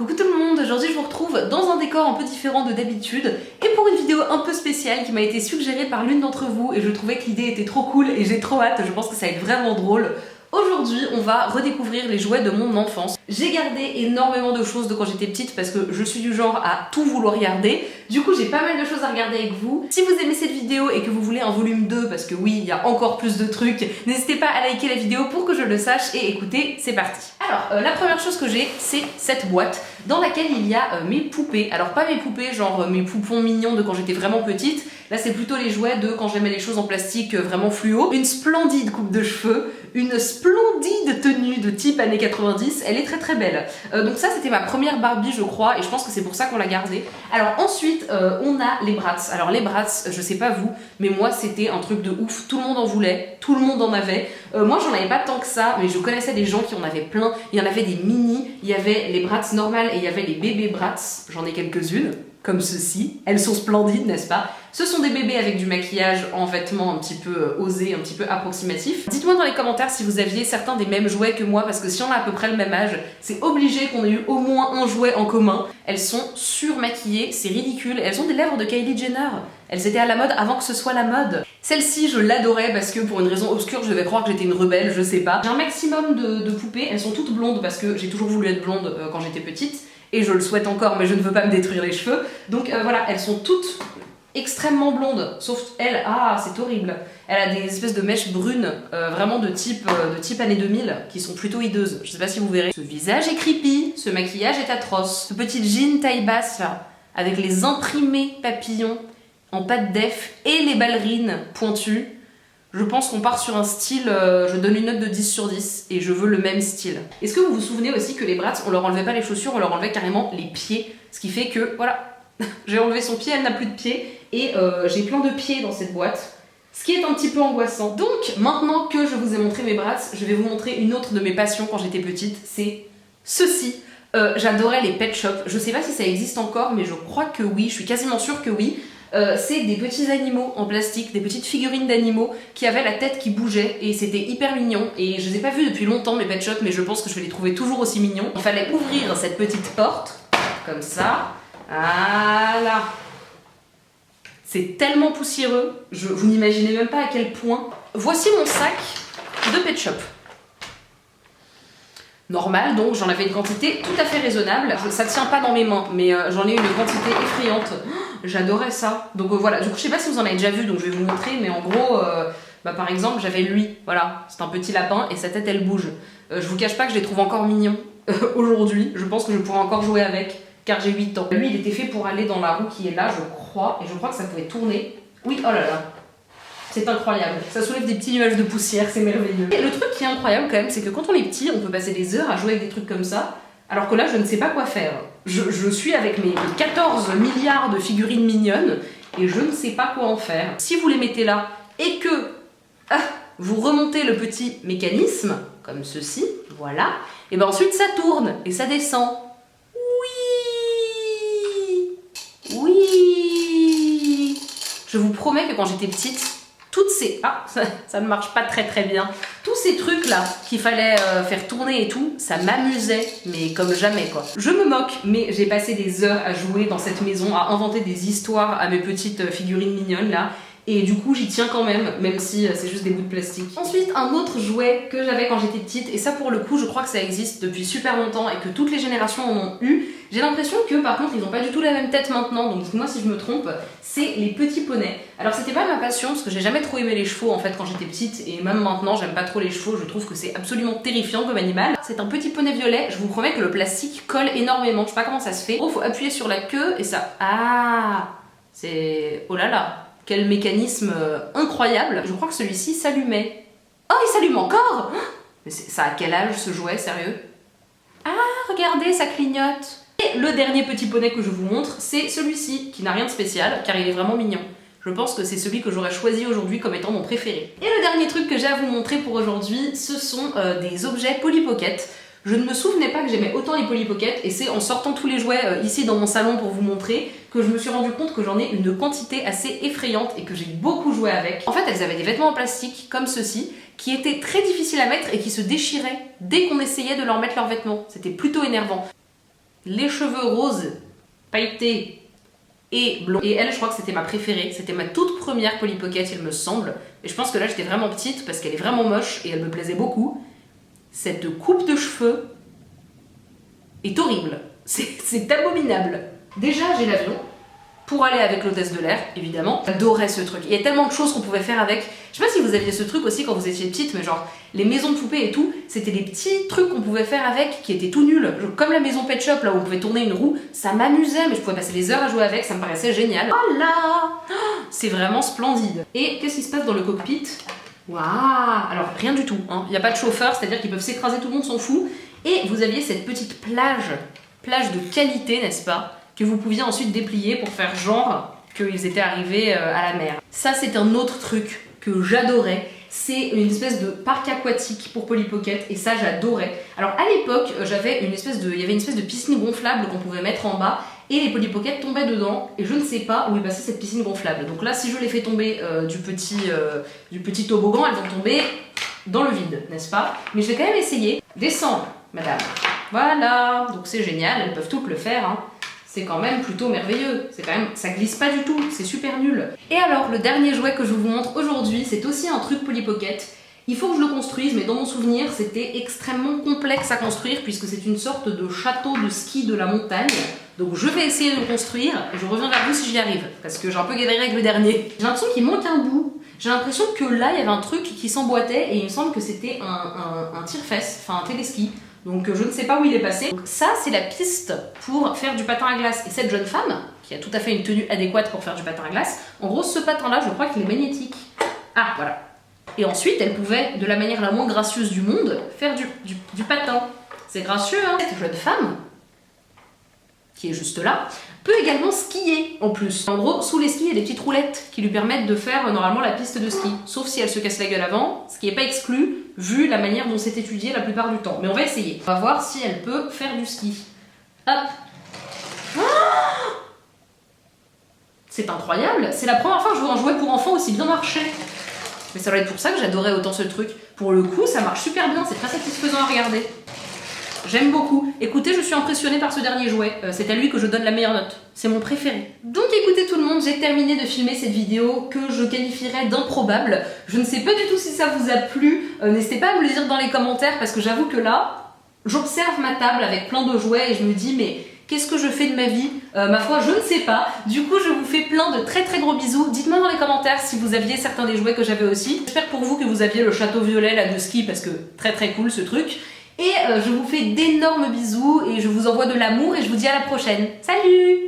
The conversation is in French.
Coucou tout le monde, aujourd'hui je vous retrouve dans un décor un peu différent de d'habitude et pour une vidéo un peu spéciale qui m'a été suggérée par l'une d'entre vous et je trouvais que l'idée était trop cool et j'ai trop hâte, je pense que ça va être vraiment drôle. Aujourd'hui, on va redécouvrir les jouets de mon enfance. J'ai gardé énormément de choses de quand j'étais petite parce que je suis du genre à tout vouloir regarder. Du coup, j'ai pas mal de choses à regarder avec vous. Si vous aimez cette vidéo et que vous voulez un volume 2, parce que oui, il y a encore plus de trucs, n'hésitez pas à liker la vidéo pour que je le sache et écoutez, c'est parti. Alors, la première chose que j'ai, c'est cette boîte dans laquelle il y a mes poupées. Alors, pas mes poupées, genre mes poupons mignons de quand j'étais vraiment petite. Là, c'est plutôt les jouets de quand j'aimais les choses en plastique vraiment fluo. Une splendide coupe de cheveux, une splendide tenue de type années 90, elle est très très belle. Donc ça, c'était ma première Barbie, je crois, et je pense que c'est pour ça qu'on l'a gardée. Alors ensuite, on a les Bratz. Alors les Bratz, je sais pas vous, mais moi, c'était un truc de ouf. Tout le monde en voulait, tout le monde en avait. Moi, j'en avais pas tant que ça, mais je connaissais des gens qui en avaient plein. Il y en avait des mini, il y avait les Bratz normales et il y avait les bébés Bratz. J'en ai quelques-unes. Comme ceci. Elles sont splendides, n'est-ce pas? Ce sont des bébés avec du maquillage en vêtements un petit peu osé, un petit peu approximatif. Dites-moi dans les commentaires si vous aviez certains des mêmes jouets que moi, parce que si on a à peu près le même âge, c'est obligé qu'on ait eu au moins un jouet en commun. Elles sont surmaquillées, c'est ridicule. Elles ont des lèvres de Kylie Jenner. Elles étaient à la mode avant que ce soit la mode. Celle-ci, je l'adorais parce que pour une raison obscure, je devais croire que j'étais une rebelle, je sais pas. J'ai un maximum de poupées, elles sont toutes blondes parce que j'ai toujours voulu être blonde quand j'étais petite. Et je le souhaite encore, mais je ne veux pas me détruire les cheveux. Donc voilà, elles sont toutes extrêmement blondes, sauf elle, c'est horrible. Elle a des espèces de mèches brunes, vraiment de type années 2000, qui sont plutôt hideuses. Je sais pas si vous verrez. Ce visage est creepy, ce maquillage est atroce. Ce petit jean taille basse là, avec les imprimés papillons en pâte d'eff et les ballerines pointues. Je pense qu'on part sur un style, je donne une note de 10 sur 10 et je veux le même style. Est-ce que vous vous souvenez aussi que les Bratz, on leur enlevait pas les chaussures, on leur enlevait carrément les pieds. Ce qui fait que, voilà, j'ai enlevé son pied, elle n'a plus de pied et j'ai plein de pieds dans cette boîte. Ce qui est un petit peu angoissant. Donc, maintenant que je vous ai montré mes Bratz, je vais vous montrer une autre de mes passions quand j'étais petite, c'est ceci. J'adorais les pet shops. Je sais pas si ça existe encore, mais je crois que oui, je suis quasiment sûre que oui. C'est des petits animaux en plastique, des petites figurines d'animaux qui avaient la tête qui bougeait et c'était hyper mignon et je les ai pas vus depuis longtemps mes pet shops mais je pense que je vais les trouver toujours aussi mignons. Il fallait ouvrir cette petite porte comme ça, voilà. C'est tellement poussiéreux, vous n'imaginez même pas à quel point. Voici mon sac de pet shop. Normal, donc j'en avais une quantité tout à fait raisonnable. Ça tient pas dans mes mains, mais j'en ai une quantité effrayante. J'adorais ça. Donc voilà, du coup je sais pas si vous en avez déjà vu, donc je vais vous montrer, mais en gros, par exemple j'avais lui, voilà, c'est un petit lapin et sa tête elle bouge. Je vous cache pas que je les trouve encore mignons aujourd'hui, je pense que je pourrais encore jouer avec, car j'ai 8 ans. Lui il était fait pour aller dans la roue qui est là, je crois, et je crois que ça pouvait tourner. Oui, oh là là. C'est incroyable, ça soulève des petits nuages de poussière, c'est merveilleux. Et le truc qui est incroyable quand même, c'est que quand on est petit, on peut passer des heures à jouer avec des trucs comme ça, alors que là, je ne sais pas quoi faire. Je suis avec mes 14 milliards de figurines mignonnes, et je ne sais pas quoi en faire. Si vous les mettez là, et que vous remontez le petit mécanisme, comme ceci, voilà, et ben ensuite ça tourne, et ça descend. Oui! Oui! Je vous promets que quand j'étais petite, toutes ces... ça ne marche pas très très bien. Tous ces trucs là qu'il fallait faire tourner et tout, ça m'amusait, mais comme jamais quoi. Je me moque, mais j'ai passé des heures à jouer dans cette maison, à inventer des histoires à mes petites figurines mignonnes là. Et du coup j'y tiens quand même si c'est juste des bouts de plastique. Ensuite un autre jouet que j'avais quand j'étais petite, et ça pour le coup je crois que ça existe depuis super longtemps et que toutes les générations en ont eu. J'ai l'impression que par contre ils n'ont pas du tout la même tête maintenant, donc dites-moi si je me trompe, c'est les petits poneys. Alors c'était pas ma passion parce que j'ai jamais trop aimé les chevaux en fait quand j'étais petite, et même maintenant j'aime pas trop les chevaux, je trouve que c'est absolument terrifiant comme animal. C'est un petit poney violet, je vous promets que le plastique colle énormément, je sais pas comment ça se fait. Oh, faut appuyer sur la queue et ça... c'est... oh là là, quel mécanisme incroyable. Je crois que celui-ci s'allumait. Oh, il s'allume encore! Mais ça a quel âge ce jouet, sérieux? Regardez, ça clignote. Et le dernier petit poney que je vous montre, c'est celui-ci, qui n'a rien de spécial, car il est vraiment mignon. Je pense que c'est celui que j'aurais choisi aujourd'hui comme étant mon préféré. Et le dernier truc que j'ai à vous montrer pour aujourd'hui, ce sont des objets Polly Pocket. Je ne me souvenais pas que j'aimais autant les Polly Pocket, et c'est en sortant tous les jouets ici dans mon salon pour vous montrer que je me suis rendu compte que j'en ai une quantité assez effrayante et que j'ai beaucoup joué avec. En fait, elles avaient des vêtements en plastique, comme ceci, qui étaient très difficiles à mettre et qui se déchiraient dès qu'on essayait de leur mettre leurs vêtements. C'était plutôt énervant. les cheveux roses, pailletés et blonds. Et elle, je crois que c'était ma préférée. C'était ma toute première Polly Pocket, il me semble. Et je pense que là, j'étais vraiment petite parce qu'elle est vraiment moche et elle me plaisait beaucoup. Cette coupe de cheveux est horrible. C'est abominable. Déjà, j'ai l'avion pour aller avec l'hôtesse de l'air, évidemment. J'adorais ce truc. Il y a tellement de choses qu'on pouvait faire avec. Je sais pas si vous aviez ce truc aussi quand vous étiez petite, mais genre les maisons de poupées et tout, c'était des petits trucs qu'on pouvait faire avec qui étaient tout nuls. Genre, comme la maison Pet Shop, là où on pouvait tourner une roue, ça m'amusait, mais je pouvais passer des heures à jouer avec, ça me paraissait génial. Voilà, c'est vraiment splendide. Et qu'est-ce qui se passe dans le cockpit? Waouh! Alors rien du tout, hein. Il n'y a pas de chauffeur, c'est-à-dire qu'ils peuvent s'écraser, tout le monde s'en fout. Et vous aviez cette petite plage de qualité, n'est-ce pas, que vous pouviez ensuite déplier pour faire genre qu'ils étaient arrivés à la mer. Ça, c'est un autre truc que j'adorais. C'est une espèce de parc aquatique pour Polly Pocket et ça, j'adorais. Alors à l'époque, il y avait une espèce de piscine gonflable qu'on pouvait mettre en bas et les Polly Pocket tombaient dedans et je ne sais pas où est passée cette piscine gonflable. Donc là, si je les fais tomber du petit toboggan, elles vont tomber dans le vide, n'est-ce pas? Mais je vais quand même essayer. Descendre, madame. Voilà, donc c'est génial, elles peuvent toutes le faire, hein. C'est quand même plutôt merveilleux. C'est quand même, ça glisse pas du tout, c'est super nul. Et alors, le dernier jouet que je vous montre aujourd'hui, c'est aussi un truc Polly Pocket. Il faut que je le construise, mais dans mon souvenir, c'était extrêmement complexe à construire puisque c'est une sorte de château de ski de la montagne. Donc je vais essayer de le construire et je reviens vers vous si j'y arrive parce que j'ai un peu galéré avec le dernier. J'ai l'impression qu'il manque un bout. J'ai l'impression que là, il y avait un truc qui s'emboîtait et il me semble que c'était un tire-fesse, enfin un téléski. Donc je ne sais pas où il est passé. Donc ça, c'est la piste pour faire du patin à glace. Et cette jeune femme, qui a tout à fait une tenue adéquate pour faire du patin à glace, en gros, ce patin-là, je crois qu'il est magnétique. Ah, voilà. Et ensuite, elle pouvait, de la manière la moins gracieuse du monde, faire du patin. C'est gracieux, hein? Cette jeune femme, qui est juste là, peut également skier en plus. En gros, sous les skis, il y a des petites roulettes qui lui permettent de faire normalement la piste de ski. Sauf si elle se casse la gueule avant, ce qui n'est pas exclu, vu la manière dont c'est étudié la plupart du temps. Mais on va essayer. On va voir si elle peut faire du ski. Hop! C'est incroyable! C'est la première fois que je vois un jouet pour enfants aussi bien marcher. Mais ça doit être pour ça que j'adorais autant ce truc. Pour le coup, ça marche super bien, c'est très satisfaisant à regarder. J'aime beaucoup. Écoutez, je suis impressionnée par ce dernier jouet. C'est à lui que je donne la meilleure note. C'est mon préféré. Donc écoutez tout le monde, j'ai terminé de filmer cette vidéo que je qualifierais d'improbable. Je ne sais pas du tout si ça vous a plu. N'hésitez pas à me le dire dans les commentaires parce que j'avoue que là, j'observe ma table avec plein de jouets et je me dis mais qu'est-ce que je fais de ma vie? Ma foi, je ne sais pas. Du coup, je vous fais plein de très gros bisous. Dites-moi dans les commentaires si vous aviez certains des jouets que j'avais aussi. J'espère pour vous que vous aviez le château violet là de ski parce que très cool ce truc. Et je vous fais d'énormes bisous et je vous envoie de l'amour et je vous dis à la prochaine. Salut!